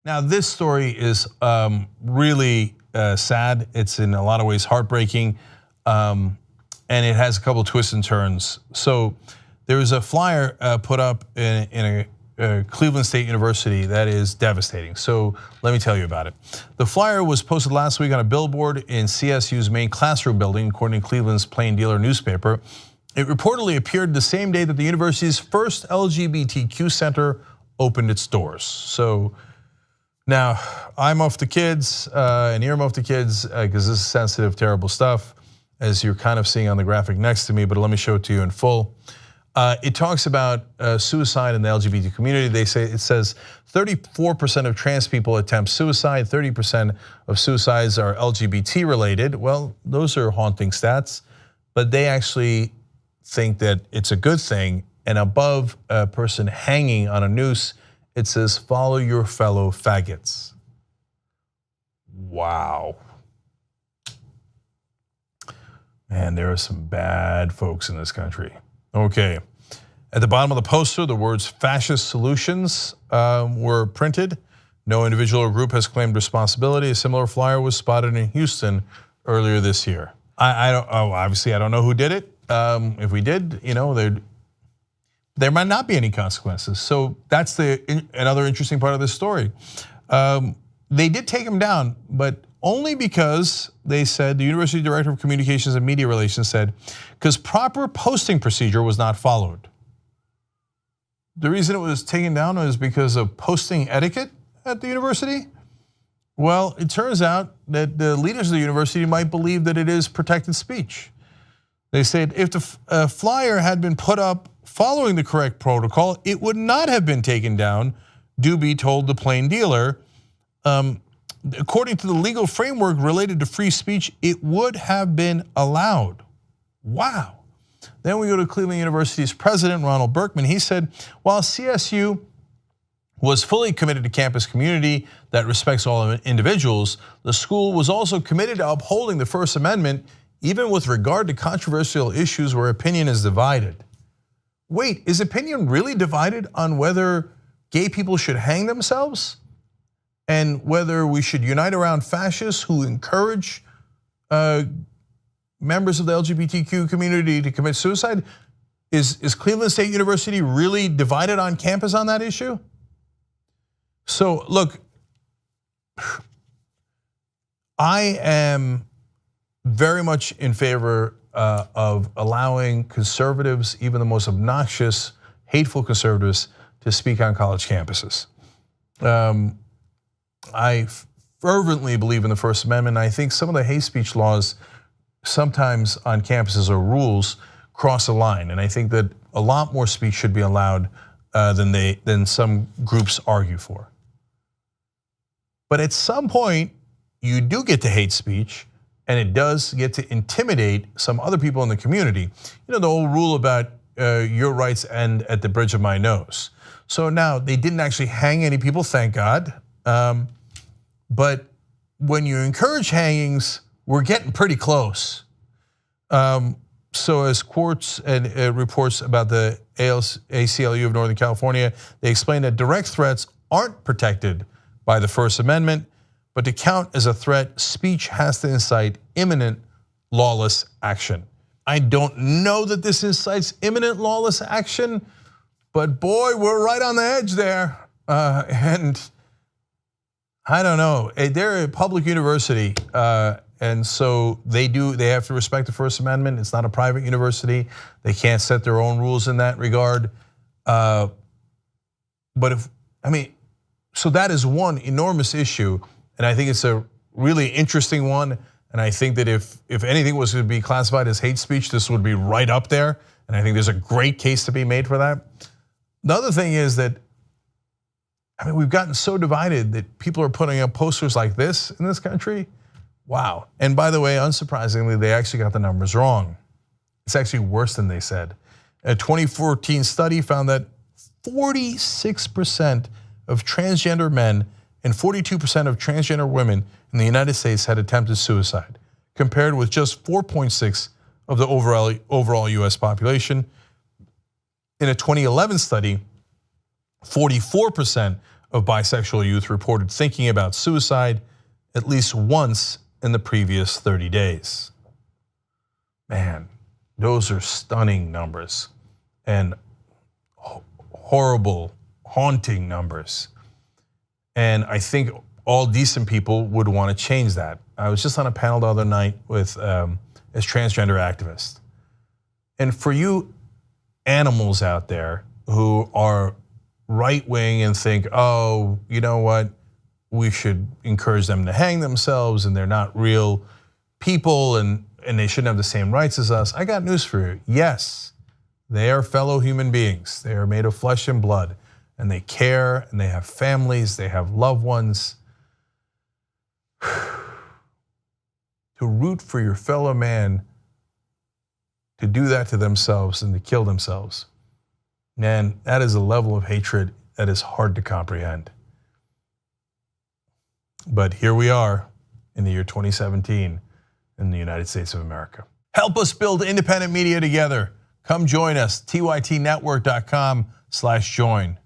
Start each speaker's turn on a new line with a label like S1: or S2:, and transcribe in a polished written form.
S1: Now, this story is really sad. It's in a lot of ways heartbreaking, and it has a couple of twists and turns. So there was a flyer put up in a Cleveland State University that is devastating. So let me tell you about it. The flyer was posted last week on a billboard in CSU's main classroom building, according to Cleveland's Plain Dealer newspaper. It reportedly appeared the same day that the university's first LGBTQ center opened its doors. So now, I'm off the kids and earmuff the kids because this is sensitive, terrible stuff, as you're kind of seeing on the graphic next to me, but let me show it to you in full. It talks about suicide in the LGBT community. It says 34% of trans people attempt suicide, 30% of suicides are LGBT related. Well, those are haunting stats, but they actually think that it's a good thing. And above a person hanging on a noose, it says, "Follow your fellow faggots." Wow. Man, there are some bad folks in this country. Okay, at the bottom of the poster, the words "fascist solutions" were printed. No individual or group has claimed responsibility. A similar flyer was spotted in Houston earlier this year. Obviously, I don't know who did it. If we did, there might not be any consequences. So that's another interesting part of this story. They did take him down, but only because they said, the University Director of Communications and Media Relations said, because proper posting procedure was not followed. The reason it was taken down was because of posting etiquette at the university? Well, it turns out that the leaders of the university might believe that it is protected speech. They said if the flyer had been put up following the correct protocol, it would not have been taken down, Doobie told the Plain Dealer. According to the legal framework related to free speech, it would have been allowed. Wow. Then we go to Cleveland University's president, Ronald Berkman. He said, while CSU was fully committed to campus community that respects all individuals, the school was also committed to upholding the First Amendment, even with regard to controversial issues where opinion is divided. Wait, is opinion really divided on whether gay people should hang themselves? And whether we should unite around fascists who encourage members of the LGBTQ community to commit suicide? Is Cleveland State University really divided on campus on that issue? So look, I am very much in favor of allowing conservatives, even the most obnoxious, hateful conservatives, to speak on college campuses. I fervently believe in the First Amendment. I think some of the hate speech laws sometimes on campuses or rules cross a line, and I think that a lot more speech should be allowed than some groups argue for. But at some point, you do get to hate speech, and it does get to intimidate some other people in the community. The old rule about your rights end at the bridge of my nose. So now they didn't actually hang any people, thank God. But when you encourage hangings, we're getting pretty close. So as quotes and reports about the ACLU of Northern California, they explain that direct threats aren't protected by the First Amendment, but to count as a threat, speech has to incite imminent lawless action. I don't know that this incites imminent lawless action, but boy, we're right on the edge there. And I don't know, they're a public university, and so they have to respect the First Amendment. It's not a private university. They can't set their own rules in that regard. But so that is one enormous issue, and I think it's a really interesting one. And I think that if anything was to be classified as hate speech, this would be right up there. And I think there's a great case to be made for that. The other thing is that, we've gotten so divided that people are putting up posters like this in this country. Wow. And by the way, unsurprisingly, they actually got the numbers wrong. It's actually worse than they said. A 2014 study found that 46% of transgender men and 42% of transgender women in the United States had attempted suicide, compared with just 4.6% of the overall US population. In a 2011 study, 44% of bisexual youth reported thinking about suicide at least once in the previous 30 days. Man, those are stunning numbers and horrible, haunting numbers. And I think all decent people would want to change that. I was just on a panel the other night with as transgender activists. And for you animals out there who are right-wing and think, oh, you know what, we should encourage them to hang themselves and they're not real people and they shouldn't have the same rights as us. I got news for you. Yes, they are fellow human beings. They are made of flesh and blood and they care and they have families, they have loved ones. To root for your fellow man to do that to themselves and to kill themselves, man, that is a level of hatred that is hard to comprehend. But here we are in the year 2017 in the United States of America. Help us build independent media together. Come join us, tytnetwork.com/join.